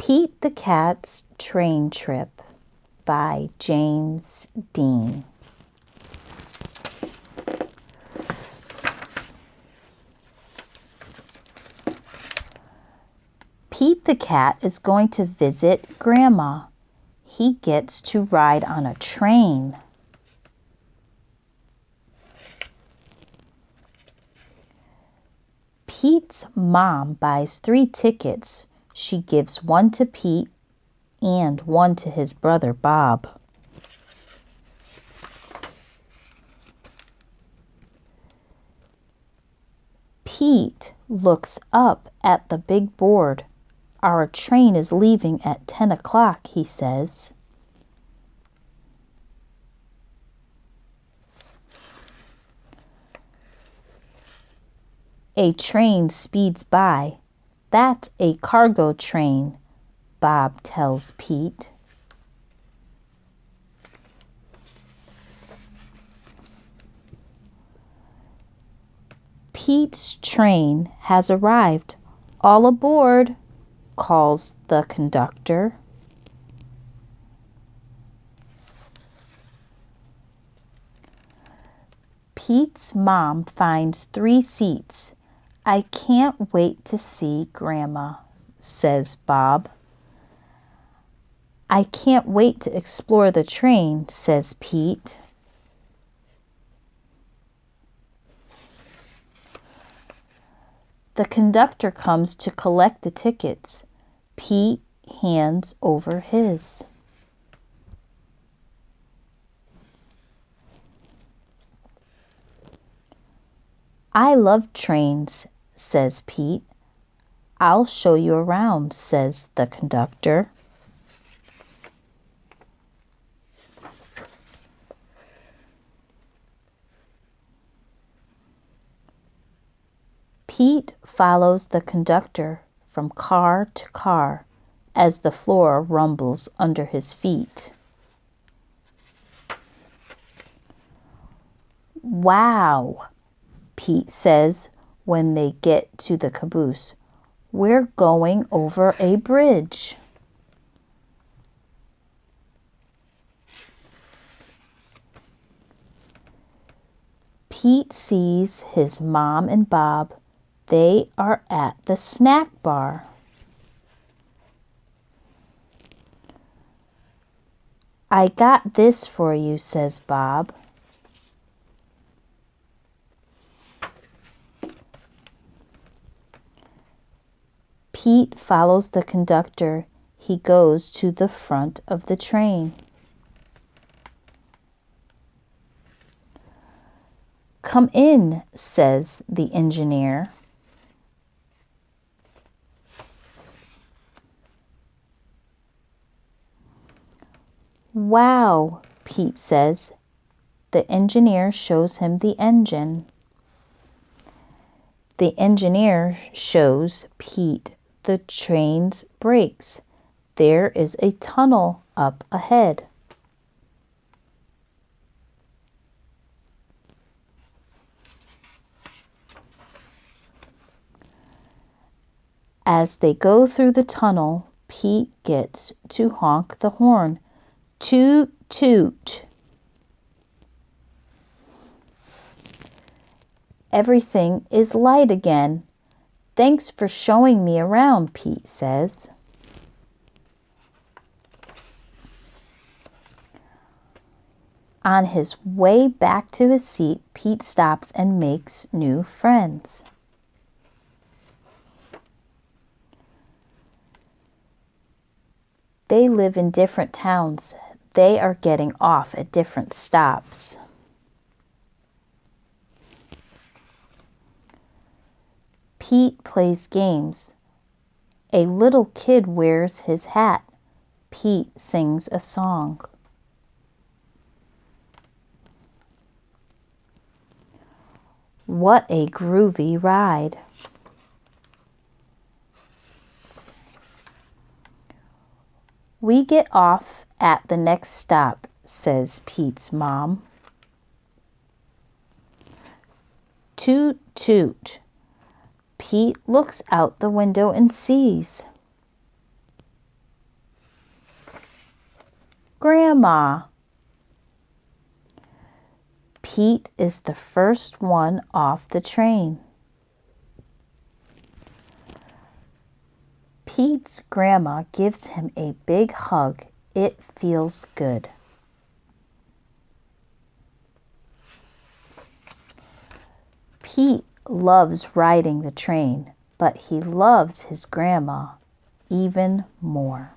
Pete the Cat's Train Trip by James Dean. Pete the cat is going to visit Grandma. He gets to ride on a train. Pete's mom buys 3 tickets. She gives one to Pete and one to his brother Bob. Pete looks up at the big board. Our train is leaving at 10 o'clock, he says. A train speeds by. That's a cargo train, Bob tells Pete. Pete's train has arrived. All aboard, calls the conductor. Pete's mom finds 3 seats. I can't wait to see Grandma, says Bob. I can't wait to explore the train, says Pete. The conductor comes to collect the tickets. Pete hands over his. I love trains, says Pete. I'll show you around, says the conductor. Pete follows the conductor from car to car as the floor rumbles under his feet. Wow, Pete says when they get to the caboose. We're going over a bridge. Pete sees his mom and Bob. They are at the snack bar. I got this for you, says Bob. Pete follows the conductor. He goes to the front of the train. Come in, says the engineer. Wow, Pete says. The engineer shows him the engine. The engineer shows Pete the train's brakes. There is a tunnel up ahead. As they go through the tunnel, Pete gets to honk the horn. Toot, toot. Everything is light again. Thanks for showing me around, Pete says. On his way back to his seat, Pete stops and makes new friends. They live in different towns. They are getting off at different stops. Pete plays games. A little kid wears his hat. Pete sings a song. What a groovy ride. We get off at the next stop, says Pete's mom. Toot, toot. Pete looks out the window and sees Grandma. Pete is the first one off the train. Pete's grandma gives him a big hug. It feels good. Pete loves riding the train, but he loves his grandma even more.